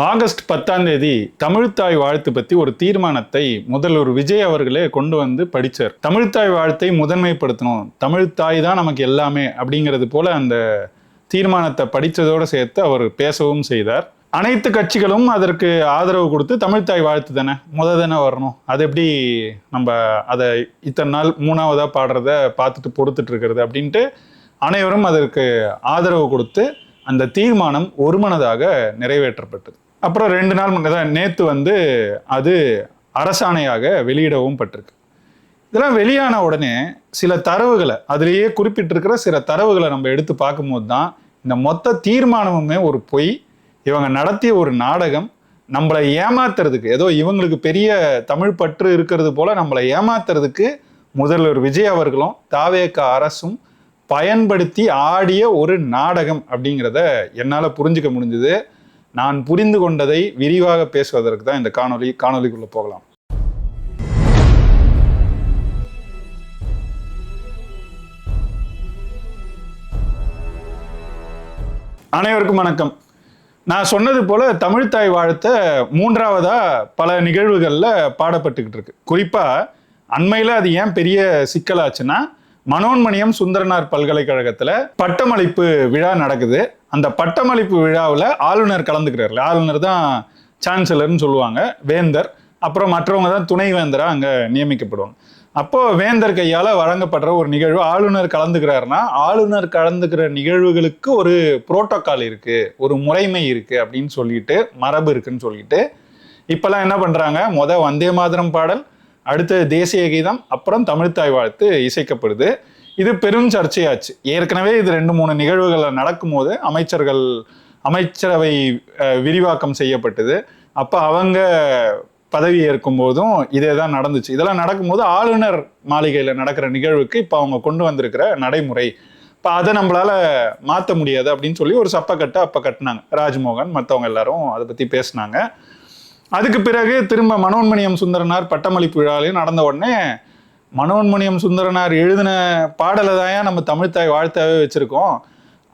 August 10ஆம் தேதி தமிழ்த்தாய் வாழ்த்து பத்தி ஒரு தீர்மானத்தை முதல்வர் விஜய் அவர்களே கொண்டு வந்து படிச்சார். தமிழ்த்தாய் வாழ்த்தை முதன்மைப்படுத்தணும், தமிழ்த்தாய் தான் நமக்கு எல்லாமே அப்படிங்கிறது போல அந்த தீர்மானத்தை படித்ததோடு சேர்த்து அவர் பேசவும் செய்தார். அனைத்து கட்சிகளும் அதற்கு ஆதரவு கொடுத்து தமிழ்த்தாய் வாழ்த்து தானே தானே வரணும், அது எப்படி நம்ம அதை இத்தனை நாள் மூணாவதா பாடுறத பார்த்துட்டு பொறுத்துட்டு இருக்கிறது அப்படின்ட்டு அனைவரும் அதற்கு ஆதரவு கொடுத்து அந்த தீர்மானம் ஒருமனதாக நிறைவேற்றப்பட்டது. அப்புறம் 2 நாள் நேற்று வந்து அது அரசாணையாக வெளியிடவும் பட்டிருக்கு. இதெல்லாம் வெளியான உடனே சில தரவுகளை, அதிலேயே குறிப்பிட்டிருக்கிற சில தரவுகளை நம்ம எடுத்து பார்க்கும்போது தான் இந்த மொத்த தீர்மானமுமே ஒரு பொய், இவங்க நடத்திய ஒரு நாடகம், நம்மளை ஏமாத்துறதுக்கு, ஏதோ இவங்களுக்கு பெரிய தமிழ் பற்று இருக்கிறது போல நம்மளை ஏமாத்துறதுக்கு முதல்வர் விஜய் அவர்களும் தாவேக அரசும் பயன்படுத்தி ஆடிய ஒரு நாடகம் அப்படிங்கிறத என்னால் புரிஞ்சுக்க முடிஞ்சது. நான் புரிந்து கொண்டதை விரிவாக பேசுவதற்கு தான் இந்த காணொலிக்குள்ள போகலாம். அனைவருக்கும் வணக்கம். நான் சொன்னது போல தமிழ்த்தாய் வாழ்த்த 3ஆவதா பல நிகழ்வுகள்ல பாடப்பட்டுக்கிட்டு இருக்கு. குறிப்பா அண்மையில அது ஏன் பெரிய சிக்கலாச்சுன்னா, மனோன்மணியம் சுந்தரனார் பல்கலைக்கழகத்துல பட்டமளிப்பு விழா நடக்குது. அந்த பட்டமளிப்பு விழாவில் ஆளுநர் கலந்துக்கிறார். ஆளுநர் தான் சான்சலர்னு சொல்லுவாங்க, வேந்தர். அப்புறம் மற்றவங்க தான் துணை வேந்தரா அங்க நியமிக்கப்படுவாங்க. அப்போ வேந்தர் கையால வழங்கப்படுற ஒரு நிகழ்வு ஆளுநர் கலந்துக்கிறாருன்னா, ஆளுநர் கலந்துக்கிற நிகழ்வுகளுக்கு ஒரு புரோட்டோகால் இருக்கு, ஒரு முறைமை இருக்கு அப்படின்னு சொல்லிட்டு, மரபு இருக்குன்னு சொல்லிட்டு இப்பெல்லாம் என்ன பண்றாங்க, வந்தே மாதரம் பாடல், அடுத்து தேசிய கீதம், அப்புறம் தமிழ்த்தாய் வாழ்த்து இசைக்கப்படுது. இது பெரும் சர்ச்சையாச்சு. ஏற்கனவே இது 2-3 நிகழ்வுகள் நடக்கும்போது அமைச்சரவை விரிவாக்கம் செய்யப்பட்டது. அப்போ அவங்க பதவி ஏற்கும் போதும் இதே தான் நடந்துச்சு. இதெல்லாம் நடக்கும்போது ஆளுநர் மாளிகையில் நடக்கிற நிகழ்வுக்கு இப்போ அவங்க கொண்டு வந்திருக்கிற நடைமுறை, இப்போ அதை நம்மளால மாற்ற முடியாது அப்படின்னு சொல்லி ஒரு சப்பக்கட்டை அப்போ கட்டினாங்க. ராஜ்மோகன் மற்றவங்க எல்லாரும் அதை பற்றி பேசினாங்க. அதுக்கு பிறகு திரும்ப மனோன்மணியம் சுந்தரனார் பட்டமளிப்பு விழாலையும் நடந்த உடனே, மனோன்மணியம் சுந்தரனார் எழுதின பாடலை தான் நம்ம தமிழ்த்தாய் வாழ்த்தாவே வச்சிருக்கோம்,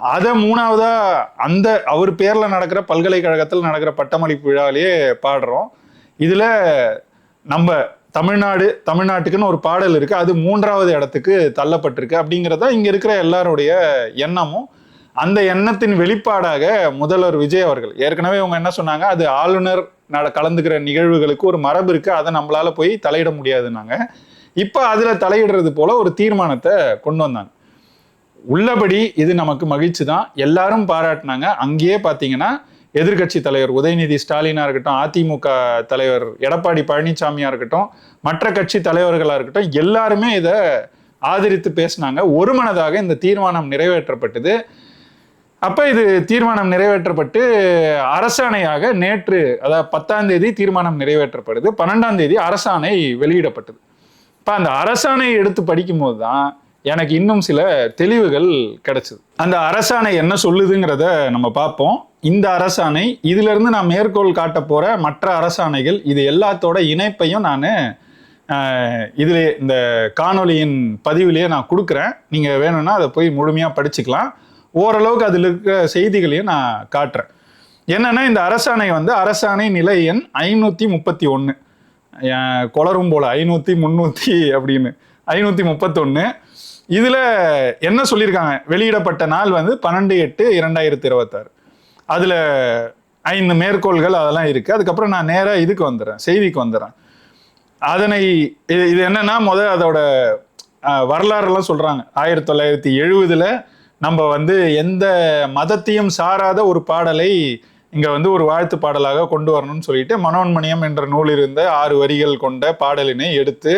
அதை 3ஆவதா அந்த அவர் பேர்ல நடக்கிற பல்கலைக்கழகத்தில் நடக்கிற பட்டமளிப்பு விழாவிலேயே பாடுறோம். இதுல நம்ம தமிழ்நாட்டுக்குன்னு ஒரு பாடல் இருக்கு, அது 3ஆவது இடத்துக்கு தள்ளப்பட்டிருக்கு அப்படிங்கிறத இங்க இருக்கிற எல்லாருடைய எண்ணமும். அந்த எண்ணத்தின் வெளிப்பாடாக முதல்வர் விஜய் அவர்கள் ஏற்கனவே அவங்க என்ன சொன்னாங்க, அது ஆளுநர் கலந்துக்கிற நிகழ்வுகளுக்கு ஒரு மரபு இருக்கு, அதை நம்மளால போய் தலையிட முடியாதுன்னாங்க. இப்ப அதுல தலையிடுறது போல ஒரு தீர்மானத்தை கொண்டு வந்தாங்க. உள்ளபடி இது நமக்கு மகிழ்ச்சி தான், எல்லாரும் பாராட்டினாங்க. அங்கேயே பாத்தீங்கன்னா எதிர்கட்சி தலைவர் உதயநிதி ஸ்டாலினா இருக்கட்டும், அதிமுக தலைவர் எடப்பாடி பழனிசாமியா இருக்கட்டும், மற்ற கட்சி தலைவர்களா இருக்கட்டும், எல்லாருமே இதை ஆதரித்து பேசினாங்க. ஒருமனதாக இந்த தீர்மானம் நிறைவேற்றப்பட்டது. அப்ப இது தீர்மானம் நிறைவேற்றப்பட்டு அரசாணையாக நேற்று, அதாவது 10ஆம் தேதி தீர்மானம் நிறைவேற்றப்படுது, 12ஆம் தேதி அரசாணை வெளியிடப்பட்டது. இப்ப அந்த அரசாணையை எடுத்து படிக்கும் போதுதான் எனக்கு இன்னும் சில தெளிவுகள் கிடைச்சது. அந்த அரசாணை என்ன சொல்லுதுங்கிறத நம்ம பார்ப்போம். இந்த அரசாணை, இதுல இருந்து நான் மேற்கோள் காட்ட போற மற்ற அரசாணைகள், இது எல்லாத்தோட இணைப்பையும் நான் இதுல இந்த காணொலியின் பதிவிலேயே நான் கொடுக்குறேன். நீங்க வேணும்னா அதை போய் முழுமையா படிச்சுக்கலாம். ஓரளவுக்கு அதில் இருக்கிற செய்திகளையும் நான் காட்டுறேன். என்னன்னா, இந்த அரசாணை வந்து அரசாணை நிலை எண் 531, கொளரும் போல 500 300 அப்படின்னு 531. இதுல என்ன சொல்லியிருக்காங்க, வெளியிடப்பட்ட நாள் வந்து 12/8/2026. அதுல 5 மேற்கோள்கள் அதெல்லாம் இருக்கு. அதுக்கப்புறம் நான் நேராக இதுக்கு வந்துடுறேன், செய்திக்கு வந்துடுறேன். அதனை இது என்னன்னா, அதோட வரலாறுலாம் சொல்றாங்க. 1970 நம்ம வந்து எந்த மதத்தையும் சாராத ஒரு பாடலை இங்க வந்து ஒரு வாழ்த்து பாடலாக கொண்டு வரணும்னு சொல்லிட்டு, மனோன்மணியம் என்ற நூல் இருந்த 6 வரிகள் கொண்ட பாடலினை எடுத்து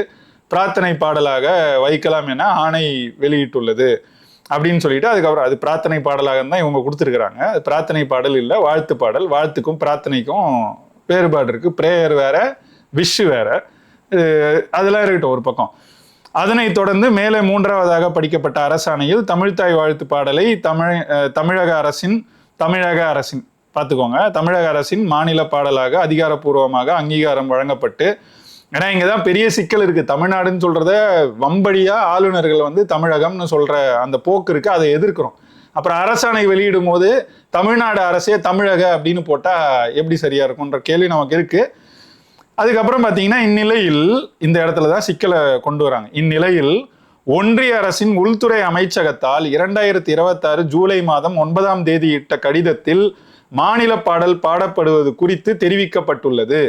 பிரார்த்தனை பாடலாக வைக்கலாம் என ஆணை வெளியிட்டுள்ளது அப்படின்னு சொல்லிட்டு, அதுக்கப்புறம் அது பிரார்த்தனை பாடலாக தான் இவங்க கொடுத்துருக்குறாங்க. அது பிரார்த்தனை பாடல் இல்லை, வாழ்த்து பாடல். வாழ்த்துக்கும் பிரார்த்தனைக்கும் வேறுபாடு இருக்கு. பிரேயர் வேற, விஷ் வேற. அதெல்லாம் இருக்கட்டும் ஒரு பக்கம். அதனை தொடர்ந்து மேலே 3ஆவதாக படிக்கப்பட்ட அரசாணையில் தமிழ்த்தாய் வாழ்த்து பாடலை தமிழக அரசின் பார்த்துக்கோங்க, தமிழக அரசின் மாநில பாடலாக அதிகாரப்பூர்வமாக அங்கீகாரம் வழங்கப்பட்டு, ஏன்னா இங்கதான் பெரிய சிக்கல் இருக்கு. தமிழ்நாடுன்னு சொல்றத வம்படியா ஆளுநர்கள் வந்து தமிழகம்னு சொல்ற அந்த போக்கு இருக்கு, அதை எதிர்க்கிறோம். அப்புறம் அரசாணை வெளியிடும் போது தமிழ்நாடு அரசே தமிழக அப்படின்னு போட்டா எப்படி சரியா இருக்கும்ன்ற கேள்வி நமக்கு இருக்கு. அதுக்கப்புறம் பார்த்தீங்கன்னா இந்நிலையில் இந்த இடத்துல தான் சிக்கலை கொண்டு வராங்க. இந்நிலையில் ஒன்றிய அரசின் உள்துறை அமைச்சகத்தால் 2026 ஜூலை மாதம் 9ஆம் தேதி இட்ட கடிதத்தில் மாநில பாடல் பாடப்படுவது குறித்து தெரிவிக்கப்பட்டுள்ளது.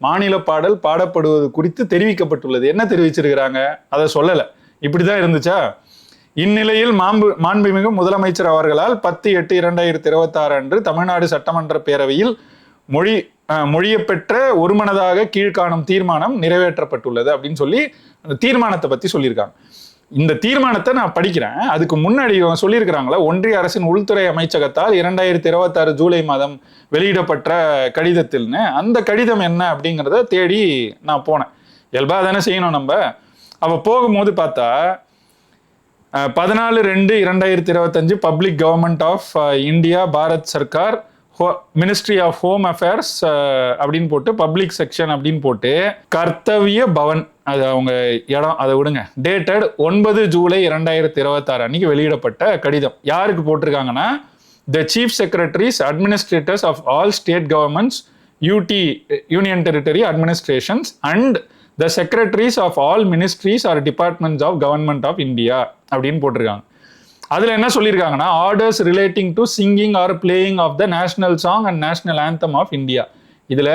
மாநில பாடல் பாடப்படுவது குறித்து தெரிவிக்கப்பட்டுள்ளது. என்ன தெரிவிச்சிருக்கிறாங்க? அதை சொல்லலை. இப்படிதான் இருந்துச்சா? இந்நிலையில் மாண்புமிகு முதலமைச்சர் அவர்களால் 10/8/2026 அன்று தமிழ்நாடு சட்டமன்ற பேரவையில் மொழியப்பெற்ற ஒருமனதாக கீழ்காணும் தீர்மானம் நிறைவேற்றப்பட்டுள்ளது அப்படின்னு சொல்லி அந்த தீர்மானத்தை பத்தி சொல்லியிருக்காங்க. இந்த தீர்மானத்தை நான் படிக்கிறேன். அதுக்கு முன்னாடி சொல்லியிருக்கிறாங்களா, ஒன்றிய அரசின் உள்துறை அமைச்சகத்தால் 2026 ஜூலை மாதம் வெளியிடப்பட்ட கடிதத்தில்னு. அந்த கடிதம் என்ன அப்படிங்கிறத தேடி நான் போனேன். இயல்பா தானே செய்யணும் நம்ம. அவ போகும்போது பார்த்தா 14/2/2025 public government of India Bharat Sarkar ministry of home affairs அப்படின்னு போட்டு பப்ளிக் செக்ஷன் அப்படின்னு போட்டு கர்த்தவிய பவன், அது அவங்க இடம், அதை விடுங்க, டேட்டட் 9 ஜூலை 2026 அன்னைக்கு வெளியிடப்பட்ட கடிதம். யாருக்கு போட்டிருக்காங்கன்னா, the chief secretaries administrators of all state governments union territory administrations and the secretaries of all ministries or departments of government of India அப்படின்னு போட்டிருக்காங்க. அதுல என்ன சொல்லியிருக்காங்கன்னா, orders relating to singing or playing of the national song and national anthem of India. இதுல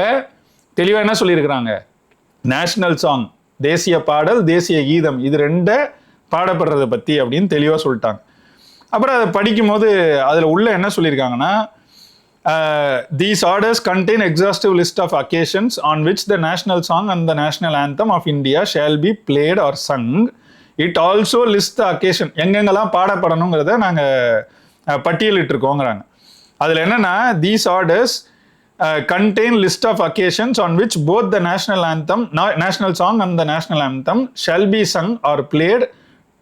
தெளிவா என்ன சொல்லியிருக்கிறாங்க, national song தேசிய பாடல் தேசிய கீதம் இது ரெண்ட பாடப்படுறத பத்தி அப்படின்னு தெளிவா சொல்லிட்டாங்க. அப்புறம் அதை படிக்கும் போது அதுல உள்ள என்ன சொல்லியிருக்காங்கன்னா, these orders contain exhaustive list of occasions on which the national song and the national anthem of India shall be played or sung. It also lists the occasion, எங்கெங்கெல்லாம் பாடப்படணுங்கிறத நாங்கள் பட்டியலிட்டிருக்கோங்கிறாங்க. அதில் என்னன்னா, these orders contain list of occasions on which both the national song and the national anthem shall be sung or played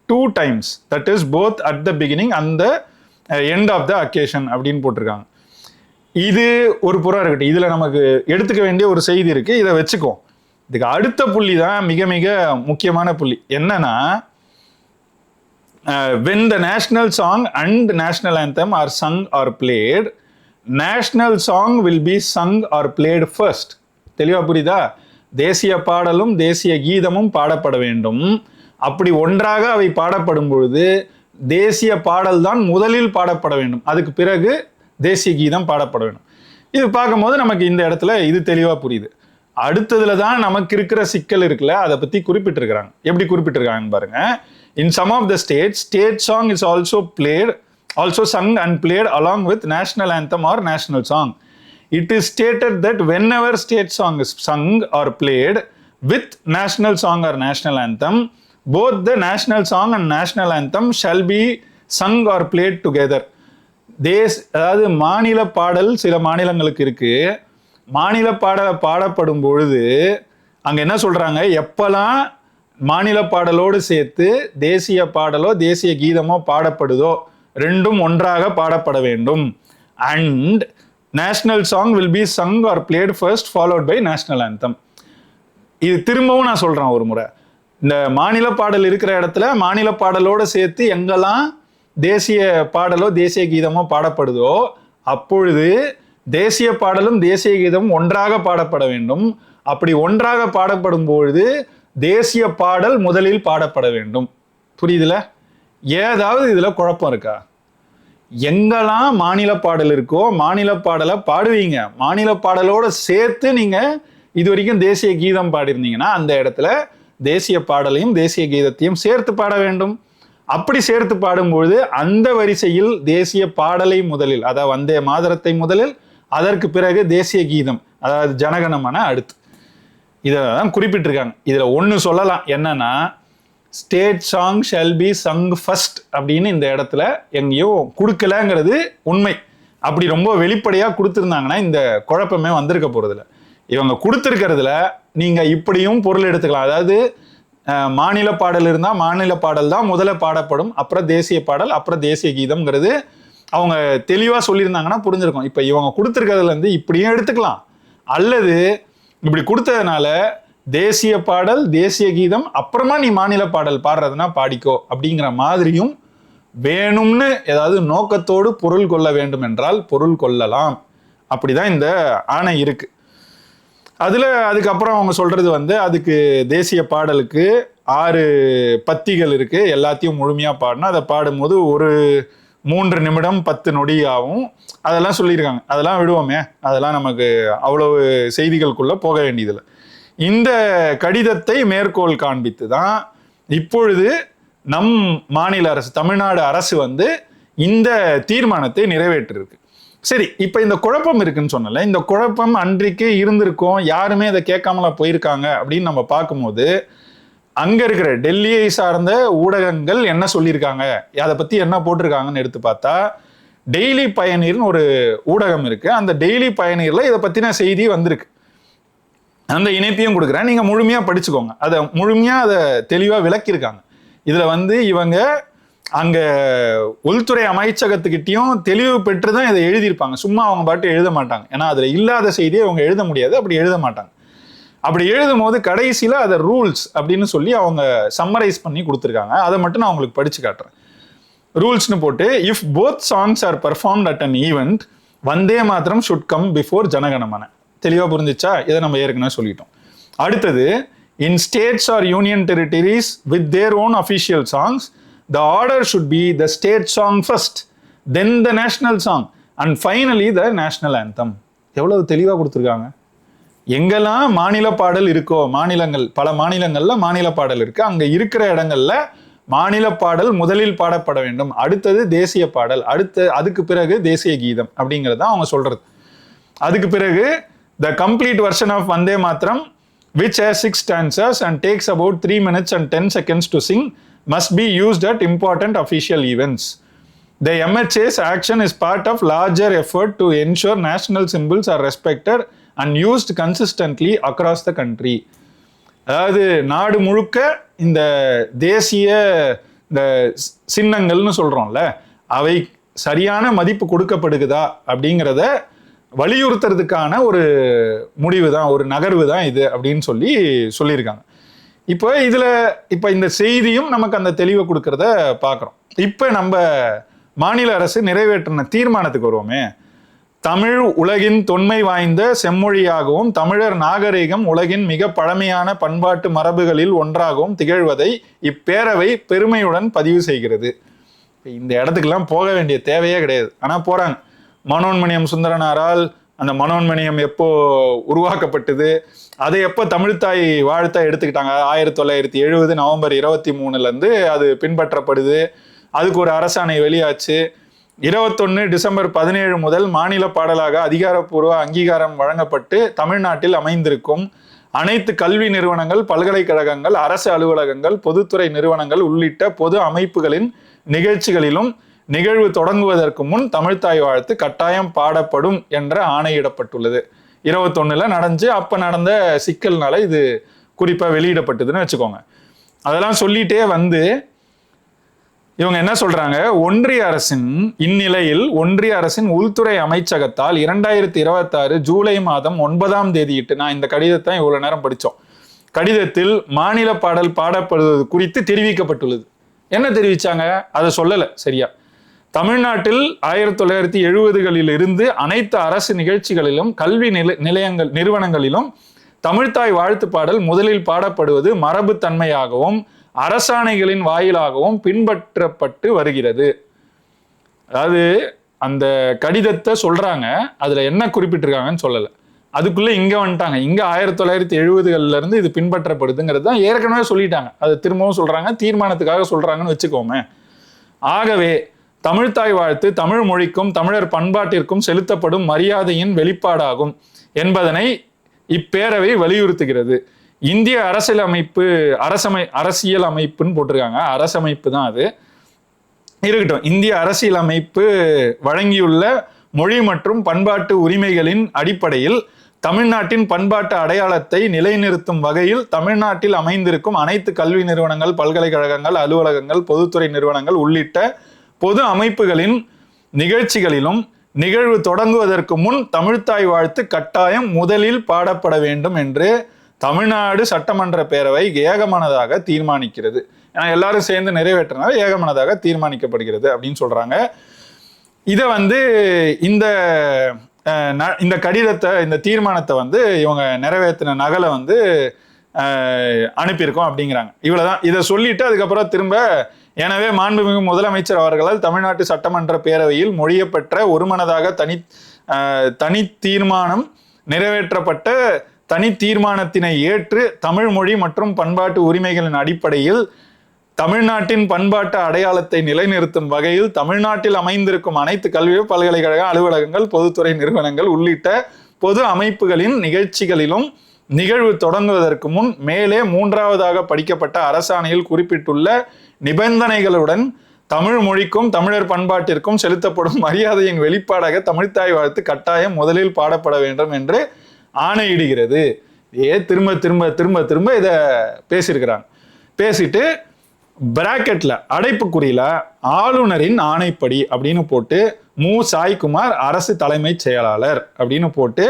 2 times. That is both at the beginning and the end of the occasion அப்படின்னு போட்டிருக்காங்க. இது ஒரு புறம் இருக்கட்டும். இதுல நமக்கு எடுத்துக்க வேண்டிய ஒரு செய்தி இருக்கு, இதை வச்சுக்கோ. இதுக்கு அடுத்த புள்ளி தான் மிக மிக முக்கியமான புள்ளி. என்னன்னா, when the national song and national anthem are sung or played, national song will be sung or played first. தெளிவா புரியுதா? தேசிய பாடலும் தேசிய கீதமும் பாடப்பட வேண்டும். அப்படி ஒன்றாக அவை பாடப்படும் பொழுது தேசிய பாடல் தான் முதலில் பாடப்பட வேண்டும், அதுக்கு பிறகு தேசிய கீதம் பாடப்பட வேண்டும். இது பார்க்கும்போது நமக்கு இந்த இடத்துல இது தெளிவா புரியுது. அடுத்ததுல தான் நமக்கு இருக்கிற சிக்கல் இருக்குல்ல, அதை பத்தி குறிப்பிட்டிருக்கிறாங்க. எப்படி குறிப்பிட்டிருக்காங்க பாருங்க. In some of the states, state song is also sung and played along with national anthem or national song. It is stated that whenever state song is sung or played with national song or national anthem, both the national song and national anthem shall be sung or played together. அதாவது மாநில பாடல் சில மாநிலங்களுக்கு இருக்கு. மாநில பாடலை பாடப்படும் பொழுது அங்க என்ன சொல்றாங்க, எப்பெல்லாம் மாநில பாடலோடு சேர்த்து தேசிய பாடலோ தேசிய கீதமோ பாடப்படுதோ ரெண்டும் ஒன்றாக பாடப்பட வேண்டும். And national song will be sung or played first followed by national anthem. இது திரும்பவும் நான் சொல்றேன் ஒரு முறை. இந்த மாநில பாடல் இருக்கிற இடத்துல மாநில பாடலோடு சேர்த்து எங்கெல்லாம் தேசிய பாடலோ தேசிய கீதமோ பாடப்படுதோ அப்பொழுது தேசிய பாடலும் தேசிய கீதமும் ஒன்றாக பாடப்பட வேண்டும். அப்படி ஒன்றாக பாடப்படும் பொழுது தேசிய பாடல் முதலில் பாடப்பட வேண்டும். புரியுதுல? ஏதாவது இதுல குழப்பம் இருக்கா? எங்கெல்லாம் மாநில பாடல் இருக்கோ மாநில பாடலை பாடுவீங்க, மாநில பாடலோட சேர்த்து நீங்க இது வரைக்கும் தேசிய கீதம் பாடிருந்தீங்கன்னா அந்த இடத்துல தேசிய பாடலையும் தேசிய கீதத்தையும் சேர்த்து பாட வேண்டும். அப்படி சேர்த்து பாடும்பொழுது அந்த வரிசையில் தேசிய பாடலை முதலில், அதாவது வந்தே மாதரத்தை முதலில், அதற்கு பிறகு தேசிய கீதம் அதாவது ஜனகணமன அடுத்து. இதான் குறிப்பிட்டிருக்காங்க. இதுல ஒண்ணு சொல்லலாம், என்னன்னா state song shall be sung first அப்படின்னு இந்த இடத்துல எங்கேயும் கொடுக்கலங்கிறது உண்மை. அப்படி ரொம்ப வெளிப்படையா கொடுத்துருந்தாங்கன்னா இந்த குழப்பமே வந்திருக்க போறதில்ல. இவங்க கொடுத்துருக்கிறதுல நீங்க இப்படியும் பொருள் எடுத்துக்கலாம். அதாவது மாநில பாடல் இருந்தா மாநில பாடல் தான் முதல்ல பாடப்படும், அப்புறம் தேசிய பாடல், அப்புறம் தேசிய கீதம்ங்கிறது அவங்க தெளிவா சொல்லியிருந்தாங்கன்னா புரிஞ்சிருக்கும். இப்ப இவங்க கொடுத்துருக்கிறதுல இருந்து இப்படியும் எடுத்துக்கலாம், அல்லது இப்படி கொடுத்ததுனால தேசிய பாடல் தேசிய கீதம் அப்புறமா நீ மாநில பாடல் பாடுறதுனா பாடிக்கோ அப்படிங்கிற மாதிரியும் வேணும்னு ஏதாவது நோக்கத்தோடு பொருள் கொள்ள வேண்டும் என்றால் பொருள் கொள்ளலாம். அப்படிதான் இந்த ஆணை இருக்கு. அதுக்கப்புறம் அவங்க சொல்றது அதுக்கு தேசிய பாடலுக்கு 6 பத்திகள் இருக்கு. எல்லாத்தையும் முழுமையா பாடினா அதை பாடும்போது ஒரு 3 நிமிடம் 10 நொடி ஆகும். அதெல்லாம் சொல்லியிருக்காங்க. அதெல்லாம் விடுவோமே, அதெல்லாம் நமக்கு அவ்வளவு செய்திகளுக்குள்ள போக வேண்டியதில்லை. இந்த கடிதத்தை மேற்கோள் காண்பித்து தான் இப்பொழுது நம் மாநில அரசு, தமிழ்நாடு அரசு இந்த தீர்மானத்தை நிறைவேற்றிருக்கு. சரி, இப்ப இந்த குழப்பம் இருக்குன்னு சொன்னல, இந்த குழப்பம் அன்றைக்கே இருந்திருக்கும், யாருமே இதை கேட்காமலா போயிருக்காங்க அப்படின்னு நம்ம பார்க்கும்போது, அங்க இருக்கிற டெல்லியை சார்ந்த ஊடகங்கள் என்ன சொல்லியிருக்காங்க, அதை பத்தி என்ன போட்டிருக்காங்கன்னு எடுத்து பார்த்தா, டெய்லி பயனீர்னு ஒரு ஊடகம் இருக்கு. அந்த டெய்லி பயனீர்ல இதை பத்தின செய்தி வந்திருக்கு. அந்த இணைப்பையும் கொடுக்குறேன், நீங்க முழுமையா படிச்சுக்கோங்க. அதை முழுமையா அதை தெளிவா விளக்கியிருக்காங்க. இதுல இவங்க அங்க உள்துறை அமைச்சகத்துக்கிட்டையும் தெளிவு பெற்று தான் இதை எழுதியிருப்பாங்க. சும்மா அவங்க பாட்டு எழுத மாட்டாங்க. ஏன்னா அதுல இல்லாத செய்தியை அவங்க எழுத முடியாது. அப்படி எழுத மாட்டாங்க. அப்படி எழுதும் போது கடைசியில அதை ரூல்ஸ் அப்படின்னு சொல்லி அவங்க சம்மரைஸ் பண்ணி கொடுத்துருக்காங்க. அதை மட்டும் நான் உங்களுக்கு படிச்சு காட்டுறேன். ரூல்ஸ்னு போட்டு, if both songs are performed at an event, Vande Mataram should come before Jana Gana Mana. தெளிவா புரிஞ்சிச்சா? இதை நம்ம ஏற்கனவே சொல்லிட்டோம். அடுத்தது, in states or union territories with their own official songs, the order should be the state song first, then the national song, and finally the national anthem. எவ்வளவு தெளிவா கொடுத்துருக்காங்க. எங்கெல்லாம் மாநில பாடல் இருக்கோ, பல மாநிலங்கள்ல மாநில பாடல் இருக்கு, அங்க இருக்கிற இடங்கள்ல மாநில பாடல் முதலில் பாடப்பட வேண்டும், அடுத்தது தேசிய பாடல், அதுக்கு பிறகு தேசிய கீதம் அப்படிங்கிறது தான் அவங்க சொல்றது. அதுக்கு பிறகு the complete version of வந்தே மாத்திரம், which has 6 stanzas and takes about 3 minutes and 10 seconds to sing, must be used at important official events. The MHA's action is part of larger effort to ensure national symbols are respected and used consistently across the country. அதாவது நாடு முழுக்க இந்த தேசிய இந்த சின்னங்கள்னு சொல்றோம்ல, அவை சரியான மதிப்பு கொடுக்கப்படுகுதா அப்படிங்கிறத வலியுறுத்துறதுக்கான ஒரு முடிவு தான், ஒரு நகர்வு தான் இது அப்படின்னு சொல்லியிருக்காங்க. இப்போ இந்த செய்தியும் நமக்கு அந்த தெளிவை கொடுக்கறத பார்க்குறோம். இப்போ நம்ம மாநில அரசு நிறைவேற்றின தீர்மானத்துக்கு வருவோமே. தமிழ் உலகின் தொன்மை வாய்ந்த செம்மொழியாகவும் தமிழர் நாகரிகம் உலகின் மிக பழமையான பண்பாட்டு மரபுகளில் ஒன்றாகவும் திகழ்வதை இப்பேரவை பெருமையுடன் பதிவு செய்கிறது. இந்த இடத்துக்கெல்லாம் போக வேண்டிய தேவையே கிடையாது. ஆனால் போறாங்க. மனோன்மணியம் சுந்தரனாரால் அந்த மனோன்மணியம் எப்போ உருவாக்கப்பட்டது, அதை எப்போ தமிழ்த்தாய் வாழ்த்தா எடுத்துக்கிட்டாங்க, 1970 நவம்பர் 23 அது பின்பற்றப்படுது. அதுக்கு ஒரு அரசாணை வெளியாச்சு. 21 டிசம்பர் 17 முதல் மாநில பாடலாக அதிகாரப்பூர்வ அங்கீகாரம் வழங்கப்பட்டு தமிழ்நாட்டில் அமைந்திருக்கும் அனைத்து கல்வி நிறுவனங்கள், பல்கலைக்கழகங்கள், அரசு அலுவலகங்கள், பொதுத்துறை நிறுவனங்கள் உள்ளிட்ட பொது அமைப்புகளின் நிகழ்ச்சிகளிலும் நிகழ்வு தொடங்குவதற்கு முன் தமிழ்த்தாய் வாழ்த்து கட்டாயம் பாடப்படும் என்ற ஆணையிடப்பட்டுள்ளது. 21 நடந்துச்சு. அப்ப நடந்த சிக்கல்னால இது குறிப்பா வெளியிடப்பட்டதுன்னு வச்சுக்கோங்க. அதெல்லாம் சொல்லிட்டே இவங்க என்ன சொல்றாங்க, இந்நிலையில் ஒன்றிய அரசின் உள்துறை அமைச்சகத்தால் 2026 ஜூலை மாதம் 9ஆம் தேதியிட்டு, நான் இந்த கடிதத்தை இவ்வளவு நேரம் படிச்சோம், கடிதத்தில் மாநில பாடல் பாடப்படுவது குறித்து தெரிவிக்கப்பட்டுள்ளது. என்ன தெரிவிச்சாங்க? அதை சொல்லல சரியா. தமிழ்நாட்டில் 1970களில் இருந்து அனைத்து அரசு நிகழ்ச்சிகளிலும் கல்வி நிறுவனங்களிலும் தமிழ்த்தாய் வாழ்த்து பாடல் முதலில் பாடப்படுவது மரபு தன்மையாகவும் அரசாணைகளின் வாயிலாகவும் பின்பற்றப்பட்டு வருகிறது. அதாவது அந்த கடிதத்தை சொல்றாங்க, அதுல என்ன குறிப்பிட்டிருக்காங்கன்னு சொல்லல. அதுக்குள்ள இங்க வந்துட்டாங்க. இங்க 1970களில இருந்து இது பின்பற்றப்படுதுங்கிறது தான் ஏற்கனவே சொல்லிட்டாங்க. அது திரும்பவும் சொல்றாங்க, தீர்மானத்துக்காக சொல்றாங்கன்னு வச்சுக்கோமே. ஆகவே தமிழ்த்தாய் வாழ்த்து தமிழ் மொழிக்கும் தமிழர் பண்பாட்டிற்கும் செலுத்தப்படும் மரியாதையின் வெளிப்பாடாகும் என்பதனை இப்பேரவை வலியுறுத்துகிறது. இந்திய அரசியல் அமைப்புன்னு போட்டிருக்காங்க. அரசமைப்பு தான் அது இருக்கட்டும். இந்திய அரசியல் அமைப்பு வழங்கியுள்ள மொழி மற்றும் பண்பாட்டு உரிமைகளின் அடிப்படையில் தமிழ்நாட்டின் பண்பாட்டு அடையாளத்தை நிலைநிறுத்தும் வகையில் தமிழ்நாட்டில் அமைந்திருக்கும் அனைத்து கல்வி நிறுவனங்கள், பல்கலைக்கழகங்கள், அலுவலகங்கள், பொதுத்துறை நிறுவனங்கள் உள்ளிட்ட பொது அமைப்புகளின் நிகழ்ச்சிகளிலும் நிகழ்வு தொடங்குவதற்கு முன் தமிழ்த்தாய் வாழ்த்து கட்டாயம் முதலில் பாடப்பட வேண்டும் என்று தமிழ்நாடு சட்டமன்ற பேரவை ஏகமனதாக தீர்மானிக்கிறது. ஏன்னா எல்லாரும் சேர்ந்து நிறைவேற்றினால ஏகமனதாக தீர்மானிக்கப்படுகிறது அப்படின்னு சொல்றாங்க. இதை இந்த கடிதத்தை, இந்த தீர்மானத்தை இவங்க நிறைவேற்றின நகலை அனுப்பியிருக்கோம் அப்படிங்கிறாங்க. இவ்வளவுதான். இதை சொல்லிட்டு அதுக்கப்புறம் திரும்ப, எனவே மாண்புமிகு முதலமைச்சர் அவர்களால் தமிழ்நாட்டு சட்டமன்ற பேரவையில் மொழியப்பெற்ற ஒருமனதாக தனி தீர்மானம் நிறைவேற்றப்பட்ட தனி தீர்மானத்தினை ஏற்று தமிழ் மொழி மற்றும் பண்பாட்டு உரிமைகளின் அடிப்படையில் தமிழ்நாட்டின் பண்பாட்டு அடையாளத்தை நிலைநிறுத்தும் வகையில் தமிழ்நாட்டில் அமைந்திருக்கும் அனைத்து கல்வி பல்கலைக்கழக அலுவலகங்கள், பொதுத்துறை நிறுவனங்கள் உள்ளிட்ட பொது அமைப்புகளின் நிகழ்ச்சிகளிலும் நிகழ்வு தொடங்குவதற்கு முன் மேலே 3ஆவதாக படிக்கப்பட்ட அரசாணையில் குறிப்பிட்டுள்ள நிபந்தனைகளுடன் தமிழ் மொழிக்கும் தமிழர் பண்பாட்டிற்கும் செலுத்தப்படும் மரியாதையின் வெளிப்பாடாக தமிழ்த்தாய் வாழ்த்து கட்டாயம் முதலில் பாடப்பட வேண்டும் என்று ஆணையிடுகிறது. திரும்ப திரும்ப திரும்ப திரும்ப இதை பேசியிருக்கிறாங்க. பேசிட்டு பிராக்கெட்ல அடைப்புக்குறியில ஆளுநரின் ஆணைப்படி அப்படின்னு போட்டு மு. சாய்குமார் அரசு தலைமை செயலாளர் அப்படின்னு போட்டு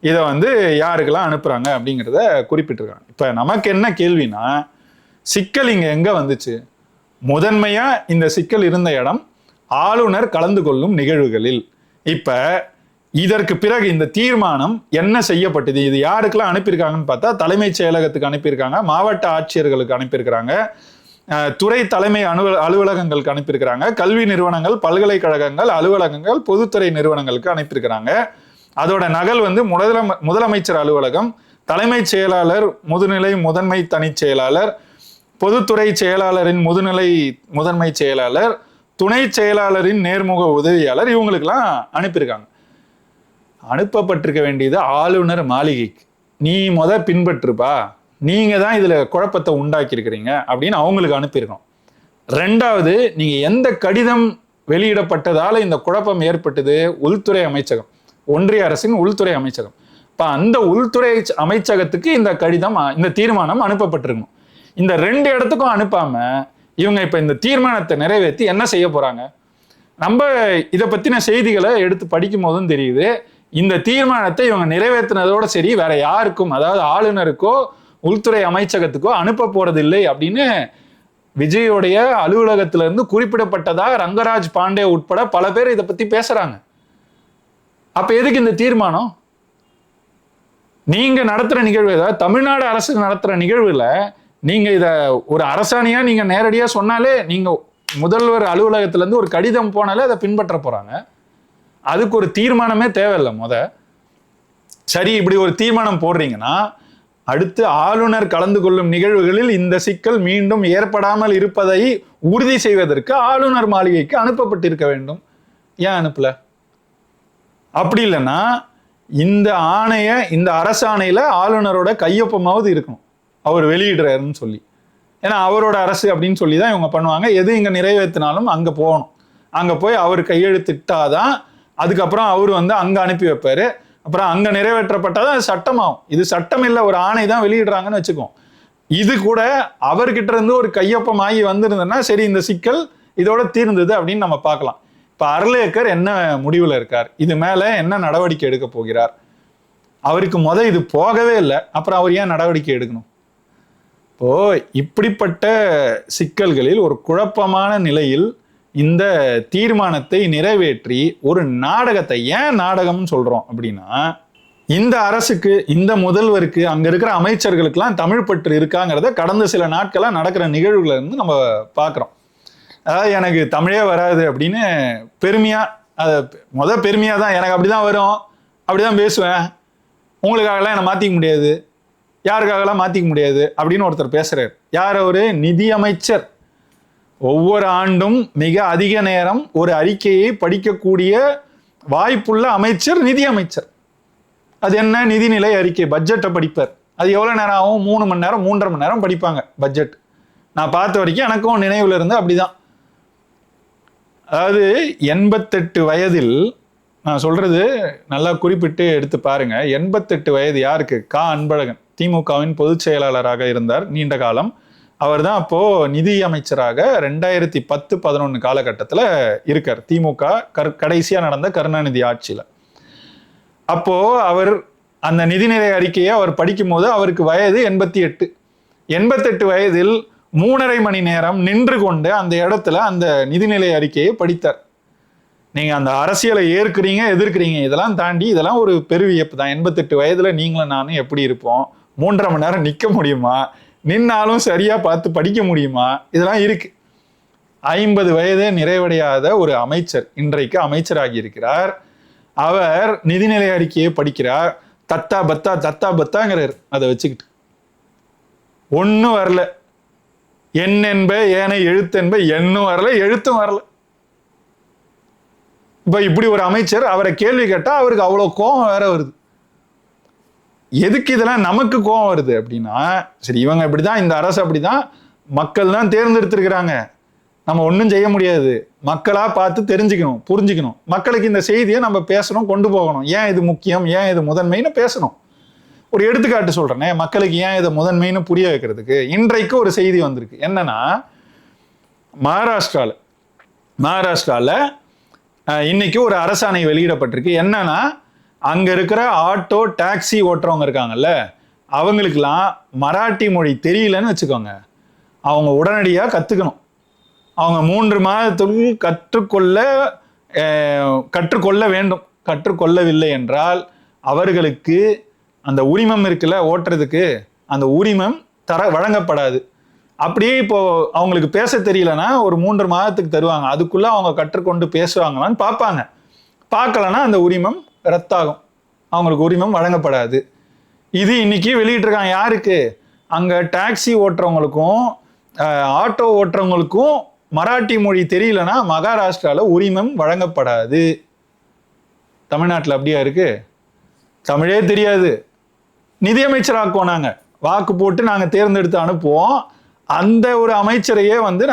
இதை யாருக்கெல்லாம் அனுப்புறாங்க அப்படிங்கிறத குறிப்பிட்டிருக்காங்க. இப்ப நமக்கு என்ன கேள்வினா, சிக்கல் இங்க எங்க வந்துச்சு? முதன்மையா இந்த சிக்கல் இருந்த இடம் ஆளுநர் கலந்து கொள்ளும் நிகழ்வுகளில். இப்ப இதற்கு பிறகு இந்த தீர்மானம் என்ன செய்யப்பட்டது, இது யாருக்கெல்லாம் அனுப்பியிருக்காங்கன்னு பார்த்தா தலைமைச் செயலகத்துக்கு அனுப்பியிருக்காங்க, மாவட்ட ஆட்சியர்களுக்கு அனுப்பியிருக்கிறாங்க, துறை தலைமை அலுவலகங்களுக்கு அனுப்பியிருக்கிறாங்க, கல்வி நிறுவனங்கள், பல்கலைக்கழகங்கள், அலுவலகங்கள், பொதுத்துறை நிறுவனங்களுக்கு அனுப்பியிருக்கிறாங்க. அதோட நகல் முதலமைச்சர் அலுவலகம், தலைமைச் செயலாளர், முதுநிலை முதன்மை தனிச் செயலாளர், பொதுத்துறை செயலாளரின் முதன்மை செயலாளர், துணை செயலாளரின் நேர்முக உதவியாளர், இவங்களுக்கெல்லாம் அனுப்பியிருக்காங்க. அனுப்பப்பட்டிருக்க வேண்டியது ஆளுநர் மாளிகைக்கு. நீ பின்பற்றுப்பா, நீங்க தான் இதுல குழப்பத்தை உண்டாக்கி இருக்கிறீங்க அப்படின்னு அவங்களுக்கு அனுப்பியிருக்கோம். ரெண்டாவது, நீங்க எந்த கடிதம் வெளியிடப்பட்டதால இந்த குழப்பம் ஏற்பட்டது? உள்துறை அமைச்சகம், ஒன்றிய அரசின் உள்துறை அமைச்சகம். இப்ப அந்த உள்துறை அமைச்சகத்துக்கு இந்த கடிதம், இந்த தீர்மானம் அனுப்பப்பட்டிருக்கணும். இந்த 2 இடத்துக்கும் அனுப்பாம இவங்க இப்ப இந்த தீர்மானத்தை நிறைவேற்றி என்ன செய்ய போறாங்க? நம்ம இதை பத்தின செய்திகளை எடுத்து படிக்கும் போதும் தெரியுது, இந்த தீர்மானத்தை இவங்க நிறைவேற்றினதோட சரி, வேற யாருக்கும், அதாவது ஆளுநருக்கோ உள்துறை அமைச்சகத்துக்கோ அனுப்ப போறது இல்லை அப்படின்னு விஜயோடைய அலுவலகத்திலிருந்து குறிப்பிடப்பட்டதா ரங்கராஜ் பாண்டே உட்பட பல பேர் இதை பத்தி பேசுறாங்க. அப்ப எதுக்கு இந்த தீர்மானம்? நீங்க நடத்துற நிகழ்வு, ஏதாவது தமிழ்நாடு அரசு நடத்துற நிகழ்வுல நீங்க இத ஒரு அரசாணையா நீங்க நேரடியா சொன்னாலே, நீங்க முதல்வர் அலுவலகத்துல இருந்து ஒரு கடிதம் போனாலே அதை பின்பற்ற போறாங்க. அதுக்கு ஒரு தீர்மானமே தேவையில்லை. சரி, இப்படி ஒரு தீர்மானம் போடுறீங்கன்னா அடுத்து ஆளுநர் கலந்து கொள்ளும் நிகழ்வுகளில் இந்த சிக்கல் மீண்டும் ஏற்படாமல் இருப்பதை உறுதி செய்வதற்கு ஆளுநர் மாளிகைக்கு அனுப்பப்பட்டிருக்க வேண்டும். ஏன் அனுப்பல? அப்படி இல்லைன்னா இந்த அரசாணையில ஆளுநரோட கையொப்பமாவது இருக்கணும், அவர் வெளியிடுறாருன்னு சொல்லி. ஏன்னா அவரோட அரசு அப்படின்னு சொல்லி தான் இவங்க பண்ணுவாங்க. எது இங்க நிறைவேற்றினாலும் அங்க போகணும். அங்க போய் அவர் கையெழுத்திட்டாதான் அதுக்கப்புறம் அவர் அங்க அனுப்பி வைப்பாரு. அப்புறம் அங்க நிறைவேற்றப்பட்டாதான் அது சட்டமாகும். இது சட்டம் இல்லை, ஒரு ஆணை தான் வெளியிடுறாங்கன்னு வச்சுக்கோம். இது கூட அவர்கிட்ட இருந்து ஒரு கையொப்பம் ஆகி வந்திருந்ததுன்னா சரி, இந்த சிக்கல் இதோட தீர்ந்தது அப்படின்னு நம்ம பார்க்கலாம். இப்ப அர்லேக்கர் என்ன முடிவுல இருக்கார், இது மேல என்ன நடவடிக்கை எடுக்க போகிறார்? அவருக்கு இது போகவே இல்லை, அப்புறம் அவர் ஏன் நடவடிக்கை எடுக்கணும்? இப்போ இப்படிப்பட்ட சிக்கல்களில் ஒரு குழப்பமான நிலையில் இந்த தீர்மானத்தை நிறைவேற்றி ஒரு நாடகத்தை, ஏன் நாடகம்னு சொல்றோம் அப்படின்னா, இந்த அரசுக்கு, இந்த முதல்வருக்கு, அங்க இருக்கிற அமைச்சர்களுக்கெல்லாம் தமிழ் பற்று இருக்காங்கிறத கடந்த சில நாட்களா நடக்கிற நிகழ்வுகளை இருந்து நம்ம பார்க்கிறோம். அதாவது எனக்கு தமிழே வராது அப்படின்னு பெருமையா, பெருமையா தான், எனக்கு அப்படிதான் வரும், அப்படிதான் பேசுவேன், உங்களுக்காகலாம் என்னை மாத்திக்க முடியாது, யாருக்காகலாம் மாத்திக்க முடியாது அப்படின்னு ஒருத்தர் பேசுறாரு. யார் அவரு? நிதி அமைச்சர். ஒவ்வொரு ஆண்டும் மிக அதிக நேரம் ஒரு அறிக்கையை படிக்கக்கூடிய வாய்ப்புள்ள அமைச்சர் நிதி அமைச்சர். அது என்ன? நிதிநிலை அறிக்கை, பட்ஜெட்டை படிப்பார். அது எவ்வளவு நேரம் ஆகும்? 3 மணி நேரம், 3.5 மணி நேரம் படிப்பாங்க பட்ஜெட். நான் பார்த்த வரைக்கும், எனக்கும் நினைவுல இருந்து அப்படிதான். அதாவது 88 வயதில், நான் சொல்றது நல்லா குறிப்பிட்டு எடுத்து பாருங்க, 88 வயது யாருக்கு? அன்பழகன் திமுகவின் பொதுச் செயலாளராக இருந்தார் நீண்ட காலம். அவர் தான் அப்போ நிதி அமைச்சராக 2010-11 காலகட்டத்தில் இருக்கார், திமுக கடைசியா நடந்த கருணாநிதி ஆட்சியில. அப்போ அவர் அந்த நிதிநிலை அறிக்கையை அவர் படிக்கும் போது அவருக்கு வயது 88 வயதில் 3.5 மணி நேரம் நின்று கொண்டு அந்த இடத்துல அந்த நிதிநிலை அறிக்கையை படித்தார். நீங்க அந்த அரசியலை ஏற்கிறீங்க எதிர்க்கிறீங்க இதெல்லாம் தாண்டி இதெல்லாம் ஒரு பெருவியப்பு தான். 88 வயதுல நீங்களும் நானும் எப்படி இருப்போம்? 3.5 மணி நேரம் நிக்க முடியுமா? நின்னாலும் சரியா பார்த்து படிக்க முடியுமா? இதெல்லாம் இருக்கு. 50 வயதே நிறைவடையாத ஒரு அமைச்சர் இன்றைக்கு அமைச்சராகி இருக்கிறார். அவர் நிதிநிலை அறிக்கையை படிக்கிறார். தத்தா பத்தாங்கிறார். அதை வச்சுக்கிட்டு ஒன்னும் வரல. என்ப ஏனை எழுத்தென்ப எண்ணும் வரல, எழுத்தும் வரல. இப்ப இப்படி ஒரு அமைச்சர் அவரை கேள்வி கேட்டா அவருக்கு அவ்வளவு கோபம் வேற வருது. எதுக்கு இதெல்லாம் நமக்கு கோபம் வருது அப்படின்னா, சரி இவங்க இப்படிதான், இந்த அரசு அப்படிதான், மக்கள் தான் தேர்ந்தெடுத்திருக்கிறாங்க, நம்ம ஒன்றும் செய்ய முடியாது, மக்களா பார்த்து தெரிஞ்சுக்கணும், புரிஞ்சுக்கணும், மக்களுக்கு இந்த செய்தியை நம்ம பேசணும், கொண்டு போகணும், ஏன் இது முக்கியம், ஏன் இது முதன்மைன்னு பேசணும். ஒரு எடுத்துக்காட்டு சொல்றேனே, மக்களுக்கு ஏன் இதை முதன்மைன்னு புரிய வைக்கிறதுக்கு. இன்றைக்கு ஒரு செய்தி வந்திருக்கு. என்னன்னா, மகாராஷ்டிரால இன்னைக்கு ஒரு அரசாணை வெளியிடப்பட்டிருக்கு. என்னன்னா, அங்க இருக்கிற ஆட்டோ டாக்ஸி ஓட்டுறவங்க இருக்காங்கல்ல, அவங்களுக்கெல்லாம் மராட்டி மொழி தெரியலன்னு வச்சுக்கோங்க, அவங்க உடனடியாக கற்றுக்கணும். அவங்க 3 மாதத்துக்குள் கற்றுக்கொள்ள வேண்டும். கற்றுக்கொள்ளவில்லை என்றால் அவர்களுக்கு அந்த உரிமம் இருக்குல்ல ஓட்டுறதுக்கு, அந்த உரிமம் வழங்கப்படாது. அப்படியே இப்போ அவங்களுக்கு பேச தெரியலன்னா ஒரு 3 மாதத்துக்கு தருவாங்க. அதுக்குள்ள அவங்க கற்றுக்கொண்டு பேசுவாங்களான்னு பார்ப்பாங்க. பார்க்கலன்னா அந்த உரிமம் ரத்தாகும், அவங்களுக்கு உரிமம் வழங்கப்படாது. இது இன்னைக்கு வெளியிட்டிருக்காங்க. யாருக்கு? அங்க டாக்ஸி ஓட்டுறவங்களுக்கும் ஆட்டோ ஓட்டுறவங்களுக்கும் மராட்டி மொழி தெரியலன்னா மகாராஷ்டிரால உரிமம் வழங்கப்படாது. தமிழ்நாட்டில் அப்படியா இருக்கு? தமிழே தெரியாது, நிதியமைச்சராக்குவோம், நாங்க வாக்கு போட்டு நாங்க தேர்ந்தெடுத்து அனுப்புவோம். அந்த ஒரு அமைச்சரையே வந்து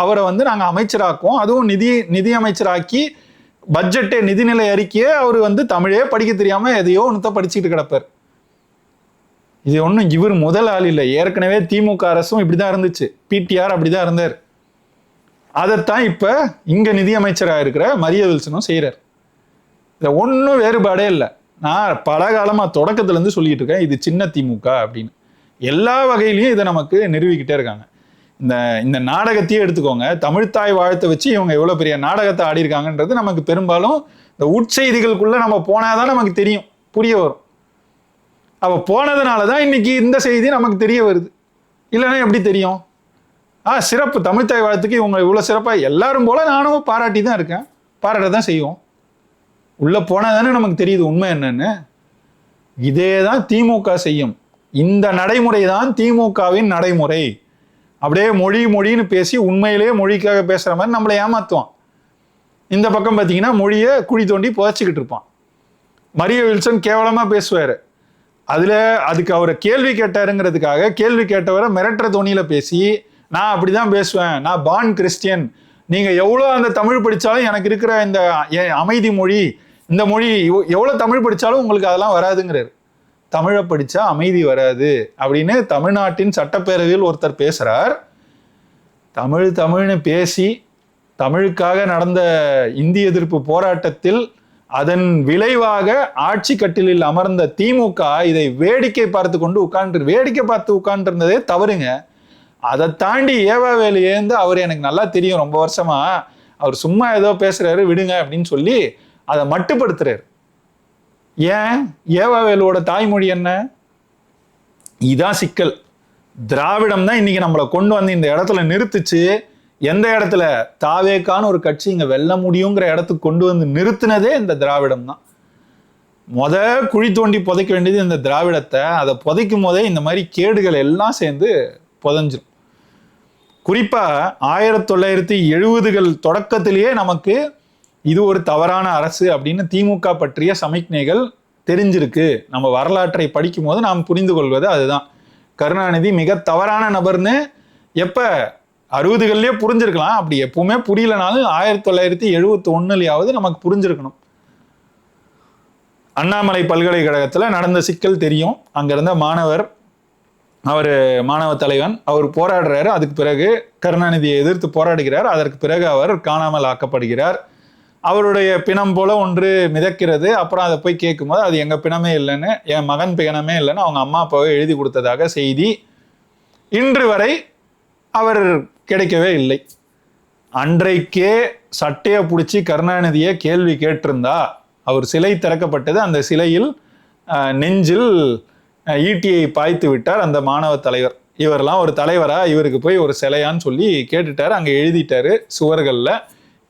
அவரை வந்து நாங்க அமைச்சராக்குவோம். அதுவும் நிதி அமைச்சராக்கி பட்ஜெட்டே நிதிநிலை அறிக்கையே அவர் வந்து தமிழே படிக்க தெரியாம எதையோ ஒன்று படிச்சுட்டு கிடப்பார். இது ஒன்றும் இவர் முதல் ஆள் இல்லை. ஏற்கனவே திமுக அரசும் இப்படிதான் இருந்துச்சு. பிடிஆர் அப்படிதான் இருந்தார். அதைத்தான் இப்ப இங்க நிதியமைச்சராக இருக்கிற மரிய வில்சனும் செய்யறார். இதை ஒன்றும் வேறுபாடே இல்லை. நான் பல காலமா தொடக்கத்துல இருந்து சொல்லிட்டு இருக்கேன், இது சின்ன திமுக அப்படின்னு. எல்லா வகையிலையும் இதை நமக்கு நிறுவிக்கிட்டே இருக்காங்க. இந்த நாடகத்தையே எடுத்துக்கோங்க. தமிழ்த்தாய் வாழ்த்தை வச்சு இவங்க எவ்வளவு பெரிய நாடகத்தை ஆடி இருக்காங்கன்றது நமக்கு பெரும்பாலும் இந்த உட்செய்திகளுக்குள்ள நம்ம போனாதான் நமக்கு தெரியும், புரிய வரும். அவ போனதுனாலதான் இன்னைக்கு இந்த செய்தி நமக்கு தெரிய வருது. இல்லைன்னா எப்படி தெரியும்? சிறப்பு, தமிழ்த்தாய் வாழ்த்துக்கு இவங்க இவ்வளவு சிறப்பா, எல்லாரும் போல நானும் பாராட்டி தான் இருக்கேன், பாராட்ட தான் செய்வோம். உள்ள போனாதானே நமக்கு தெரியுது உண்மை என்னன்னு. இதேதான் திமுக செய்யும். இந்த நடைமுறை தான் திமுகவின் நடைமுறை. அப்படியே மொழின்னு பேசி உண்மையிலேயே மொழிக்காக பேசுற மாதிரி நம்மளை ஏமாத்துவான். இந்த பக்கம் பார்த்தீங்கன்னா மொழியை குழி தோண்டி புதைச்சிக்கிட்டு இருப்பான். மரிய வில்சன் கேவலமா பேசுவாரு. அதுக்கு அவரை கேள்வி கேட்டாருங்கிறதுக்காக கேள்வி கேட்டவரை மிரட்டுற தோணியில பேசி, நான் அப்படிதான் பேசுவேன், நான் பான் கிறிஸ்டியன், நீங்க எவ்வளோ அந்த தமிழ் படிச்சாலும் எனக்கு இருக்கிற இந்த அமைதி மொழி, இந்த மொழி எவ்வளவு தமிழ் படிச்சாலும் உங்களுக்கு அதெல்லாம் வராதுங்கிறாரு. தமிழை படிச்சா அமைதி வராது அப்படின்னு தமிழ்நாட்டின் சட்டப்பேரவையில் ஒருத்தர் பேசுறார். தமிழ்னு பேசி தமிழுக்காக நடந்த இந்திய எதிர்ப்பு போராட்டத்தில் அதன் விளைவாக ஆட்சி கட்டிலில் அமர்ந்த திமுக இதை வேடிக்கை பார்த்து உட்கார்ந்துருந்ததே தவறுங்க. அதை தாண்டி ஏவாவேலு ஏந்து அவர் எனக்கு நல்லா தெரியும், ரொம்ப வருஷமா அவர் சும்மா ஏதோ பேசுறாரு விடுங்க அப்படின்னு சொல்லி அதை மட்டுப்படுத்துறாரு. ஏன்? ஏவாவேலுவோட தாய்மொழி என்ன? இதான் சிக்கல். திராவிடம் தான் இன்னைக்கு நம்மளை கொண்டு வந்து இந்த இடத்துல நிறுத்துச்சு. எந்த இடத்துல? தாவேக்கான்னு ஒரு கட்சி இங்க வெல்ல முடியுங்கிற இடத்துக்கு கொண்டு வந்து நிறுத்தினதே இந்த திராவிடம் தான். குழி தோண்டி புதைக்க வேண்டியது இந்த திராவிடத்தை. அதை புதைக்கும் போதே இந்த மாதிரி கேடுகள் எல்லாம் சேர்ந்து புதைஞ்சிடும். குறிப்பா 1970கள் தொடக்கத்திலேயே நமக்கு இது ஒரு தவறான அரசு அப்படின்னு திமுக பற்றிய சமிக்ஞைகள் தெரிஞ்சிருக்கு. நம்ம வரலாற்றை படிக்கும் போது நாம் புரிந்து கொள்வது அதுதான். கருணாநிதி மிக தவறான நபர்னு எப்ப 60கள்லயே புரிஞ்சிருக்கலாம். அப்படி எப்பவுமே புரியலனாலும் 1971லயாவது நமக்கு புரிஞ்சிருக்கணும். அண்ணாமலை பல்கலைக்கழகத்துல நடந்த சிக்கல் தெரியும். அங்க இருந்த மாணவ தலைவன் அவர் போராடுறாரு. அதுக்கு பிறகு கருணாநிதியை எதிர்த்து போராடுகிறார். அதற்கு பிறகு அவர் காணாமல் ஆக்கப்படுகிறார். அவருடைய பிணம் போல ஒன்று மிதக்கிறது. அப்புறம் அதை போய் கேட்கும்போது அது எங்க பிணமே இல்லைன்னு, என் மகன் பிணமே இல்லைன்னு அவங்க அம்மா அப்பாவை எழுதி கொடுத்ததாக செய்தி. இன்று வரை அவர் கிடைக்கவே இல்லை. அன்றைக்கே சட்டையை பிடிச்சி கருணாநிதியை கேள்வி கேட்டிருந்தா, அவர் சிலை திறக்கப்பட்டது, அந்த சிலையில் நெஞ்சில் ஈட்டியை பாய்த்து விட்டார் அந்த மாணவ தலைவர். இவரெல்லாம் ஒரு தலைவரா, இவருக்கு போய் ஒரு சிலையான்னு சொல்லி கேட்டுட்டாரு, அங்க எழுதிட்டாரு சுவர்கள்ல.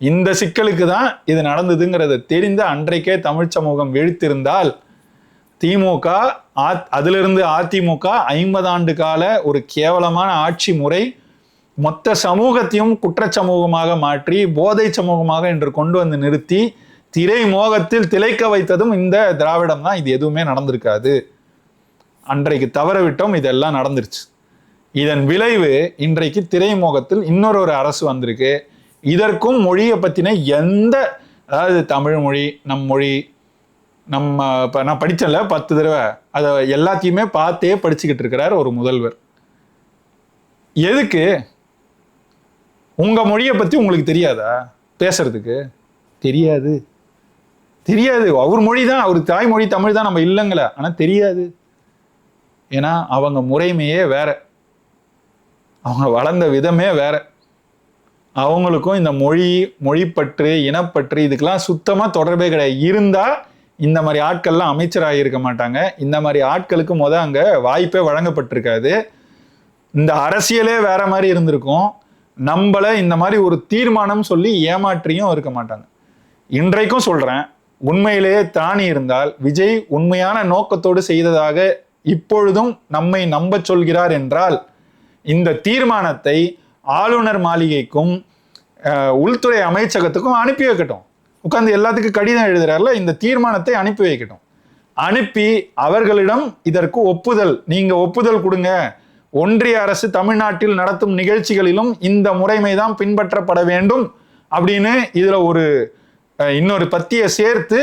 இந்த சிக்கலுக்கு தான் இது நடந்ததுங்கிறத தெரிந்த அன்றைக்கே தமிழ் சமூகம் விழித்திருந்தால், திமுக அதிலிருந்து அதிமுக 50 ஆண்டு கால ஒரு கேவலமான ஆட்சி முறை மொத்த சமூகத்தையும் குற்ற சமூகமாக மாற்றி போதை சமூகமாக என்று கொண்டு வந்து நிறுத்தி திரை மோகத்தில் திளைக்க வைத்ததும் இந்த திராவிடம் தான். இது எதுவுமே நடந்திருக்காது. அன்றைக்கு தவற விட்டோம், இதெல்லாம் நடந்துருச்சு. இதன் விளைவு இன்றைக்கு திரை மோகத்தில் இன்னொரு அரசு வந்திருக்கு. இதற்கும் மொழியை பத்தின அதாவது தமிழ் மொழி, நம் மொழி, நம்ம நான் படிச்சல 10 தடவை அதை எல்லாத்தையுமே பார்த்தே படிச்சுக்கிட்டு இருக்கிறார் ஒரு முதல்வர். எதுக்கு? உங்க மொழியை பத்தி உங்களுக்கு தெரியாதா? பேசுறதுக்கு தெரியாது. அவர் மொழி தான், அவர் தாய்மொழி தமிழ் தான், நம்ம இல்லைங்கள, ஆனா தெரியாது. ஏன்னா அவங்க முறைமையே வேற, அவங்க வளர்ந்த விதமே வேற. அவங்களுக்கும் இந்த மொழிப்பற்று, இனப்பற்று இதுக்கெல்லாம் சுத்தமா தொடர்பே கிடையாது. இருந்தா இந்த மாதிரி ஆட்கள்லாம் அமைச்சராக இருக்க மாட்டாங்க. இந்த மாதிரி ஆட்களுக்கு அங்க வாய்ப்பே வழங்கப்பட்டிருக்காது. இந்த அரசியலே வேற மாதிரி இருந்திருக்கும். நம்மள இந்த மாதிரி ஒரு தீர்மானம் சொல்லி ஏமாற்றியும் இருக்க மாட்டாங்க. இன்றைக்கும் சொல்றேன், உண்மையிலேயே திராணி இருந்தால் விஜய் உண்மையான நோக்கத்தோடு செய்ததாக இப்பொழுதும் நம்மை நம்ப சொல்கிறார் என்றால், இந்த தீர்மானத்தை ஆளுநர் மாளிகைக்கும் உள்துறை அமைச்சகத்துக்கும் அனுப்பி வைக்கட்டும். உட்கார்ந்து எல்லாத்துக்கும் கடிதம் எழுதுறாருல, இந்த தீர்மானத்தை அனுப்பி வைக்கட்டும். அனுப்பி அவர்களிடம் இதற்கு ஒப்புதல், நீங்க ஒப்புதல் கொடுங்க, ஒன்றிய அரசு தமிழ்நாட்டில் நடத்தும் நிகழ்ச்சிகளிலும் இந்த முறைமைதான் பின்பற்றப்பட வேண்டும் அப்படின்னு இதுல ஒரு இன்னொரு பத்தியை சேர்த்து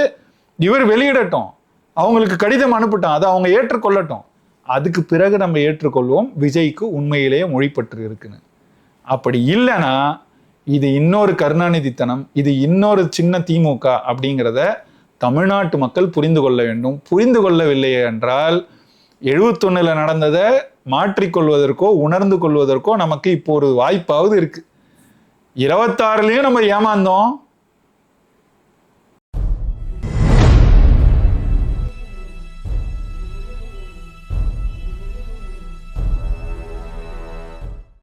இவர் வெளியிடட்டும். அவங்களுக்கு கடிதம் அனுப்பட்டும், அதை அவங்க ஏற்றுக்கொள்ளட்டும். அதுக்கு பிறகு நம்ம ஏற்றுக்கொள்வோம் விஜய்க்கு உண்மையிலேயே மொழிப்பற்று இருக்குன்னு. அப்படி இல்லைன்னா இது இன்னொரு கருணாநிதித்தனம், இது இன்னொரு சின்ன திமுக அப்படிங்கிறத தமிழ்நாட்டு மக்கள் புரிந்து கொள்ள வேண்டும். புரிந்து கொள்ளவில்லை என்றால் 71 நடந்ததை மாற்றிக்கொள்வதற்கோ உணர்ந்து கொள்வதற்கோ நமக்கு இப்போ ஒரு வாய்ப்பாவது இருக்கு. 26லயும் நம்ம ஏமாந்தோம்,